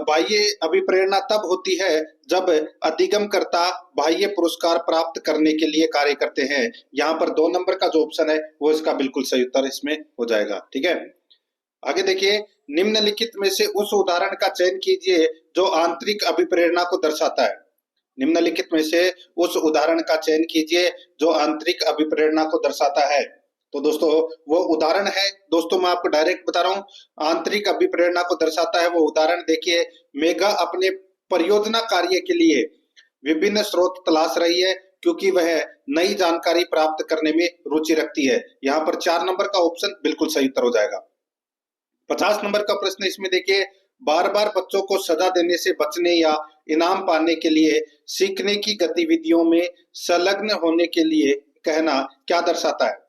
बाह्य अभिप्रेरणा तब होती है जब अधिगमकर्ता बाह्य पुरस्कार प्राप्त करने के लिए कार्य करते हैं। यहाँ पर 2 नंबर का जो ऑप्शन है वो इसका बिल्कुल सही उत्तर इसमें हो जाएगा। ठीक है, आगे देखिए, निम्नलिखित में से उस उदाहरण का चयन कीजिए जो आंतरिक अभिप्रेरणा को दर्शाता है। निम्नलिखित में से उस उदाहरण का चयन कीजिए जो आंतरिक अभिप्रेरणा को दर्शाता है। तो दोस्तों वो उदाहरण है, दोस्तों मैं आपको डायरेक्ट बता रहा हूँ, आंतरिक अभिप्रेरणा को दर्शाता है वो उदाहरण। देखिए, मेघा अपने परियोजना कार्य के लिए विभिन्न स्रोत तलाश रही है क्योंकि वह नई जानकारी प्राप्त करने में रुचि रखती है। यहाँ पर 4 नंबर का ऑप्शन बिल्कुल सही उत्तर हो जाएगा। 50 नंबर का प्रश्न इसमें देखिए, बार बार बच्चों को सजा देने से बचने या इनाम पाने के लिए सीखने की गतिविधियों में संलग्न होने के लिए कहना क्या दर्शाता है?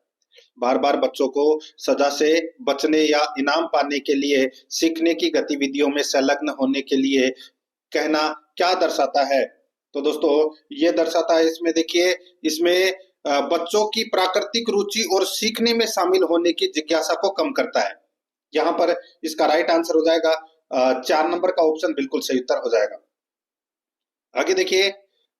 बार बार बच्चों को सजा से बचने या इनाम पाने के लिए सीखने की गतिविधियों में संलग्न होने के लिए कहना क्या दर्शाता है? तो दोस्तों ये दर्शाता है, इसमें देखिए, इसमें बच्चों की प्राकृतिक रुचि और सीखने में शामिल होने की जिज्ञासा को कम करता है। यहाँ पर इसका राइट आंसर हो जाएगा 4 नंबर का ऑप्शन बिल्कुल सही उत्तर हो जाएगा। आगे देखिए,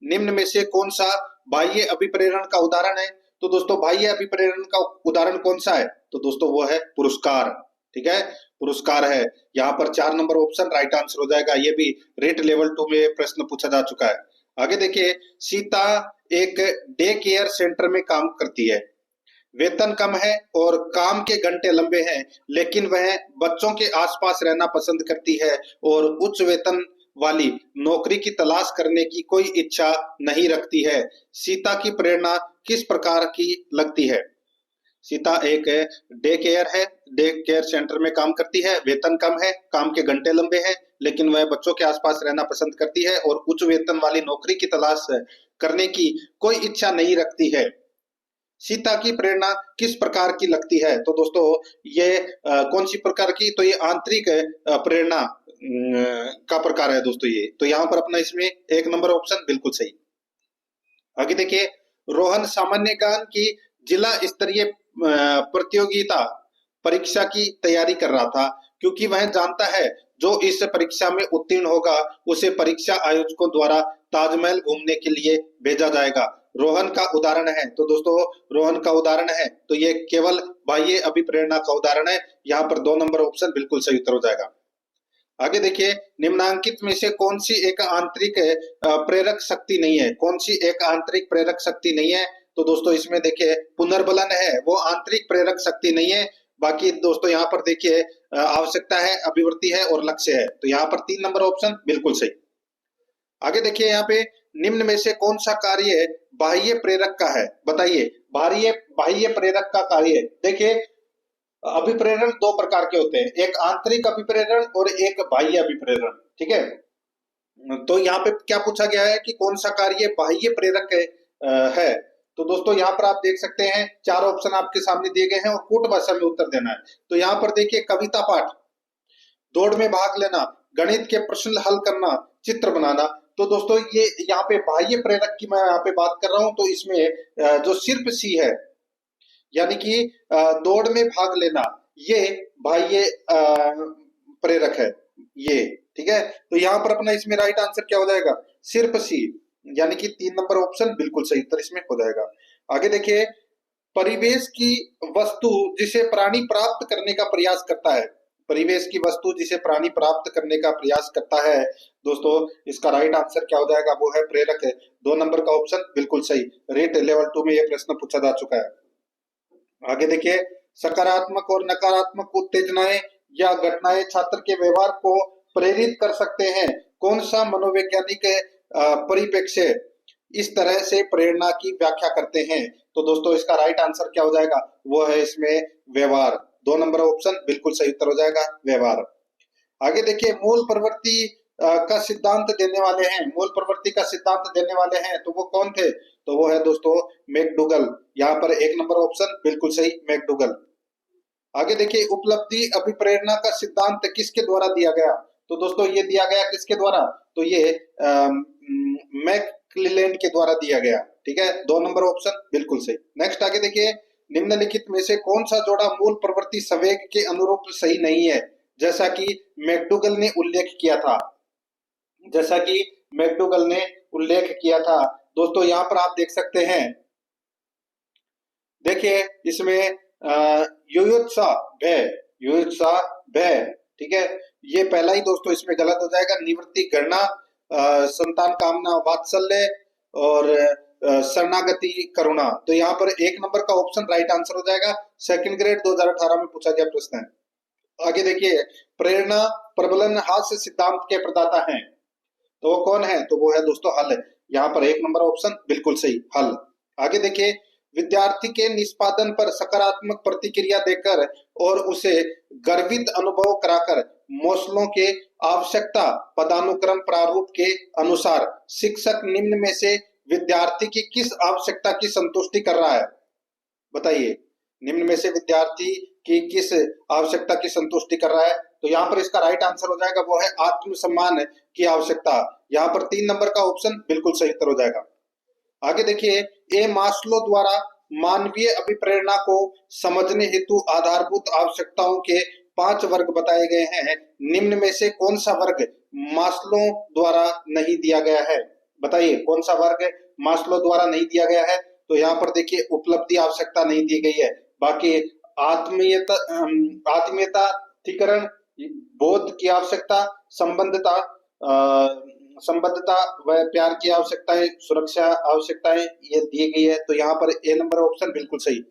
निम्न में से कौन सा बाह्य अभिप्रेरण का उदाहरण है? तो दोस्तों बाह्य अभिप्रेरण का उदाहरण कौन सा है? तो दोस्तों वो है पुरस्कार। ठीक है, पुरस्कार है। यहाँ पर 4 नंबर ऑप्शन राइट आंसर हो जाएगा। ये भी रेट लेवल 2 में प्रश्न पूछा जा चुका है। आगे देखिए, सीता एक डे केयर सेंटर में काम करती है, वेतन कम है और काम के घंटे लंबे हैं, लेकिन वह बच्चों के आसपास रहना पसंद करती है और उच्च वेतन वाली नौकरी की तलाश करने की कोई इच्छा नहीं रखती है। सीता की प्रेरणा किस प्रकार की लगती है? सीता एक डे केयर है, डे केयर सेंटर में काम करती है, वेतन कम है, काम के घंटे लंबे हैं, लेकिन वह बच्चों के आसपास रहना पसंद करती है और उच्च वेतन वाली नौकरी की तलाश करने की कोई इच्छा नहीं रखती है। सीता की प्रेरणा किस प्रकार की लगती है? तो दोस्तों ये कौन सी प्रकार की? तो ये आंतरिक प्रेरणा का प्रकार है दोस्तों ये। तो यहाँ पर अपना इसमें एक नंबर ऑप्शन बिल्कुल सही। आगे देखिए, रोहन सामान्य ज्ञान की जिला स्तरीय प्रतियोगिता परीक्षा की तैयारी कर रहा था, क्योंकि वह जानता है जो इस परीक्षा में उत्तीर्ण होगा उसे परीक्षा आयोजकों द्वारा ताजमहल घूमने के लिए भेजा जाएगा। रोहन का उदाहरण है, तो दोस्तों रोहन का उदाहरण है, तो ये केवल बाह्य अभिप्रेरणा का उदाहरण है। यहाँ पर 2 नंबर ऑप्शन बिल्कुल सही उत्तर हो जाएगा। आगे देखिए, निम्नांकित में से कौन सी एक आंतरिक प्रेरक शक्ति नहीं है? कौन सी एक आंतरिक प्रेरक शक्ति नहीं है? तो दोस्तों इसमें देखिए पुनर्बलन है, वो आंतरिक प्रेरक शक्ति नहीं है। बाकी दोस्तों यहाँ पर देखिए आवश्यकता है, अभिवृत्ति है और लक्ष्य है। तो यहाँ पर 3 नंबर ऑप्शन बिल्कुल सही। आगे देखिए, यहाँ पे निम्न में से कौन सा कार्य बाह्य प्रेरक का है? बताइए, बाह्य बाह्य प्रेरक का कार्य। देखिए अभिप्रेरण 2 प्रकार के होते हैं, एक आंतरिक अभिप्रेरण और एक बाह्य अभिप्रेरण, ठीक है। तो यहाँ पे क्या पूछा गया है कि कौन सा कार्य बाह्य प्रेरक है? तो दोस्तों यहाँ पर आप देख सकते हैं 4 ऑप्शन आपके सामने दिए गए हैं और कूट भाषा में उत्तर देना है। तो यहाँ पर देखिए, कविता पाठ, दौड़ में भाग लेना, गणित के प्रश्न हल करना, चित्र बनाना। तो दोस्तों ये यहाँ पे बाह्य प्रेरक की मैं यहाँ पे बात कर रहा हूँ, तो इसमें जो सिर्फ सी है, यानी कि दौड़ में भाग लेना, ये बाह्य प्रेरक है ये, ठीक है। तो यहाँ पर अपना इसमें राइट आंसर क्या हो जाएगा? सिर्फ सी, यानी कि 3 नंबर ऑप्शन बिल्कुल सही उत्तर इसमें हो जाएगा। आगे देखिए, परिवेश की वस्तु जिसे प्राणी प्राप्त करने का प्रयास करता है। परिवेश की वस्तु जिसे प्राणी प्राप्त करने का प्रयास करता है, दोस्तों इसका राइट आंसर क्या हो जाएगा? वो है प्रेरक है। 2 नंबर का ऑप्शन बिल्कुल सही। रेट लेवल 2 में यह प्रश्न पूछा जा चुका है। आगे देखिए, सकारात्मक और नकारात्मक उत्तेजनाएं या घटनाएं छात्र के व्यवहार को प्रेरित कर सकते हैं। कौन सा मनोवैज्ञानिक परिप्रेक्ष्य इस तरह से प्रेरणा की व्याख्या करते हैं? तो दोस्तों इसका राइट आंसर क्या हो जाएगा? वो है इसमें व्यवहार। 2 नंबर ऑप्शन बिल्कुल सही उत्तर हो जाएगा, व्यवहार। आगे देखिए, मूल प्रवृत्ति का सिद्धांत देने वाले हैं, मूल प्रवृत्ति का सिद्धांत देने वाले हैं, तो वो कौन थे? तो वो है दोस्तों मैकडूगल। यहाँ पर 1 नंबर ऑप्शन बिल्कुल सही, मैकडूगल। आगे देखिए, उपलब्धि अभिप्रेरणा का सिद्धांत किसके द्वारा दिया गया? तो दोस्तों ये दिया गया किसके द्वारा? तो ये मैकक्लेलैंड के द्वारा दिया गया, ठीक है। 2 नंबर ऑप्शन बिल्कुल सही। नेक्स्ट आगे देखिए, निम्नलिखित में से कौन सा जोड़ा मूल प्रवृत्ति संवेग के अनुरूप सही नहीं है? जैसा कि मैकडूगल ने उल्लेख किया था, जैसा कि मैकडूगल ने उल्लेख किया था। दोस्तों यहाँ पर आप देख सकते हैं, देखिए इसमें युयुत्सा भय, युयुत्सा भय, ठीक है। ये पहला ही दोस्तों इसमें गलत हो जाएगा। निवृत्ति गणना, संतान कामना वात्सल्य और शरणागति करुणा। तो यहाँ पर 1 नंबर का ऑप्शन राइट आंसर हो जाएगा। सेकंड ग्रेड 2018 में पूछा गया प्रश्न है। आगे देखिए, प्रेरणा प्रबलन हास्य सिद्धांत के प्रदाता हैं, तो वो कौन है? तो वो है दोस्तों हल। यहाँ पर 1 नंबर ऑप्शन बिल्कुल सही, हल। आगे देखिए, विद्यार्थी के निष्पादन पर सकारात्मक प्रतिक्रिया देकर और उसे गर्वित अनुभव कराकर मौसलों के आवश्यकता पदानुक्रम प्रारूप के अनुसार शिक्षक निम्न में से विद्यार्थी की किस आवश्यकता की संतुष्टि कर रहा है? बताइए, निम्न में से विद्यार्थी की किस आवश्यकता की संतुष्टि कर रहा है? तो यहाँ पर इसका राइट आंसर हो जाएगा, वो है आत्मसम्मान की आवश्यकता। यहाँ पर 3 नंबर का ऑप्शन बिल्कुल सही उत्तर हो जाएगा। आगे देखिए, ए मास्लो द्वारा मानवीय अभिप्रेरणा को समझने हेतु आधारभूत आवश्यकताओं के 5 वर्ग बताए गए हैं। निम्न में से कौन सा वर्ग मास्लो द्वारा नहीं दिया गया है? बताइए, कौन सा वर्ग मास्लो द्वारा नहीं दिया गया है? तो यहाँ पर देखिए, उपलब्धि आवश्यकता नहीं दी गई है। बाकी आत्मीयता, आत्मीयताधिकरण, बोध की आवश्यकता, संबद्धता व प्यार की आवश्यकताएं, सुरक्षा आवश्यकताएं ये दी गई है। तो यहाँ पर ए नंबर ऑप्शन बिल्कुल सही।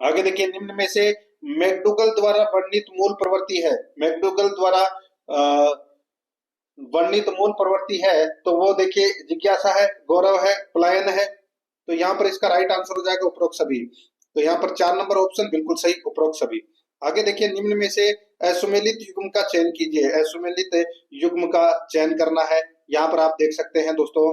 आगे देखिए, निम्न में से मैकडूगल द्वारा वर्णित मूल प्रवृत्ति है। मैकडूगल द्वारा वर्णित मूल प्रवृत्ति है तो वो देखिए जिज्ञासा है, गौरव है, पलायन है। तो यहाँ पर इसका राइट आंसर हो जाएगा उपरोक्त सभी। तो यहाँ पर 4 नंबर ऑप्शन बिल्कुल सही, उपरोक्त सभी। आगे देखिए, निम्न में से असुमेलित युग्म का चयन कीजिए। असुमेलित युग्म का चयन करना है। यहाँ पर आप देख सकते हैं दोस्तों,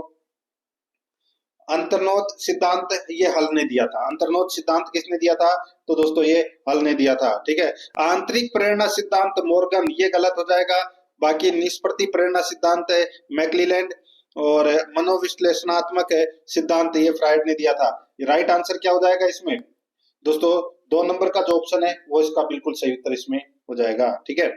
अंतर्नोद सिद्धांत ये हल ने दिया था। अंतर्नोद सिद्धांत किसने दिया था? तो दोस्तों ये हल ने दिया था। ठीक है। आंतरिक प्रेरणा सिद्धांत मोर्गन, ये गलत हो जाएगा। बाकी निष्प्रति प्रेरणा सिद्धांत है मैक्लीलैंड, और मनोविश्लेषणात्मक सिद्धांत ये फ्राइड ने दिया था। राइट आंसर क्या हो जाएगा इसमें दोस्तों? 2 नंबर का जो ऑप्शन है वो इसका बिल्कुल सही उत्तर इसमें हो जाएगा। ठीक है।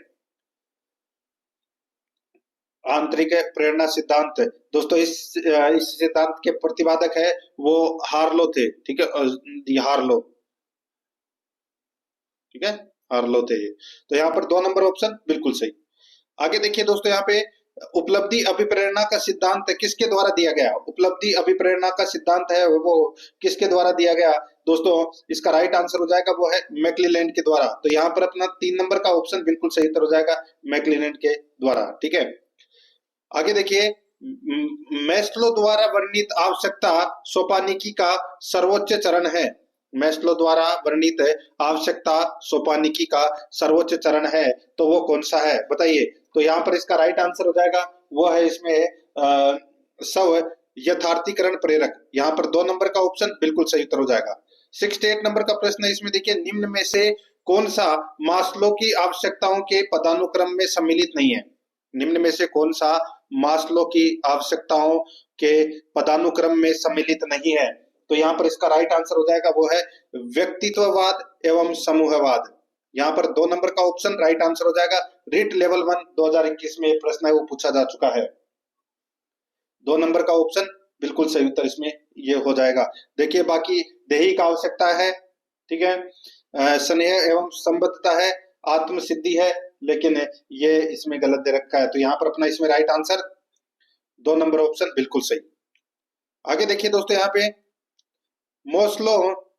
आंतरिक प्रेरणा सिद्धांत दोस्तों, इस सिद्धांत के प्रतिपादक है वो हार्लो थे। ठीक है, हार्लो। ठीक है, हार्लो थे ये। तो यहाँ पर 2 नंबर ऑप्शन बिल्कुल सही। आगे देखिए दोस्तों, यहाँ पे उपलब्धि अभिप्रेरणा का सिद्धांत किसके द्वारा दिया गया? उपलब्धि अभिप्रेरणा का सिद्धांत है वो किसके द्वारा दिया गया दोस्तों? इसका राइट आंसर हो जाएगा वो है मैक्लीलैंड के द्वारा। तो यहाँ पर अपना 3 नंबर का ऑप्शन बिल्कुल सही उत्तर हो जाएगा, मैक्लीलैंड के द्वारा। ठीक है। आगे देखिए, मैस्लो द्वारा वर्णित आवश्यकता सोपानिकी का सर्वोच्च चरण है। मैस्लो द्वारा वर्णित आवश्यकता सोपानिकी का सर्वोच्च चरण है, तो वो कौन सा है बताइए? तो यहाँ पर इसका राइट आंसर हो जाएगा वो है इसमें स्व यथार्थीकरण प्रेरक। यहाँ पर 2 नंबर का ऑप्शन बिल्कुल सही उत्तर हो जाएगा। 68 नंबर का प्रश्न है, इसमें देखिए, निम्न में से कौन सा मास्लो की आवश्यकताओं के पदानुक्रम में सम्मिलित नहीं है? निम्न में से कौन सा मास्लो की आवश्यकताओं के पदानुक्रम में सम्मिलित नहीं है? तो यहाँ पर इसका राइट आंसर हो जाएगा वो है व्यक्तित्ववाद एवं समूहवाद। यहाँ पर 2 नंबर का ऑप्शन राइट आंसर हो जाएगा। रिट लेवल 1 2021 में प्रश्न है वो पूछा जा चुका है। 2 नंबर का ऑप्शन बिल्कुल सही उत्तर इसमें ये हो जाएगा। देखिए, बाकी दैहिक आवश्यकता है। ठीक है, स्नेह एवं संबद्धता है, आत्म सिद्धि है, लेकिन ये इसमें गलत दे रखा है। तो यहाँ पर अपना इसमें राइट आंसर 2 नंबर ऑप्शन बिल्कुल सही। आगे देखिए दोस्तों, यहाँ पे मोस्लो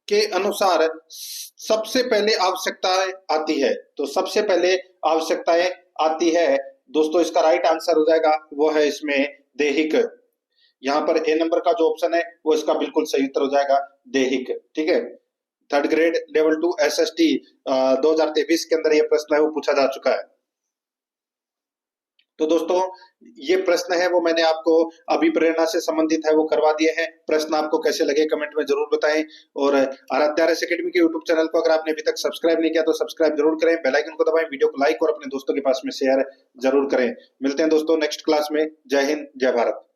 के अनुसार सबसे पहले आवश्यकताएं आती है। तो सबसे पहले आवश्यकताएं आती है दोस्तों, इसका राइट आंसर हो जाएगा वो है इसमें दैहिक। यहाँ पर ए नंबर का जो ऑप्शन है वो इसका बिल्कुल सही उत्तर हो जाएगा, दैहिक। ठीक है। 3rd ग्रेड लेवल 2 SST 2023 के अंदर ये प्रश्न है वो पूछा जा चुका है। तो दोस्तों, ये प्रश्न है वो मैंने आपको अभिप्रेरणा से संबंधित है वो करवा दिए हैं। प्रश्न आपको कैसे लगे कमेंट में जरूर बताएं, और आराध्या RS एकेडमी के यूट्यूब चैनल को अगर आपने अभी तक सब्सक्राइब नहीं किया तो सब्सक्राइब जरूर करें, बेल आइकन को दबाएं, वीडियो को लाइक और अपने दोस्तों के पास में शेयर जरूर करें। मिलते हैं दोस्तों नेक्स्ट क्लास में। जय हिंद, जय भारत।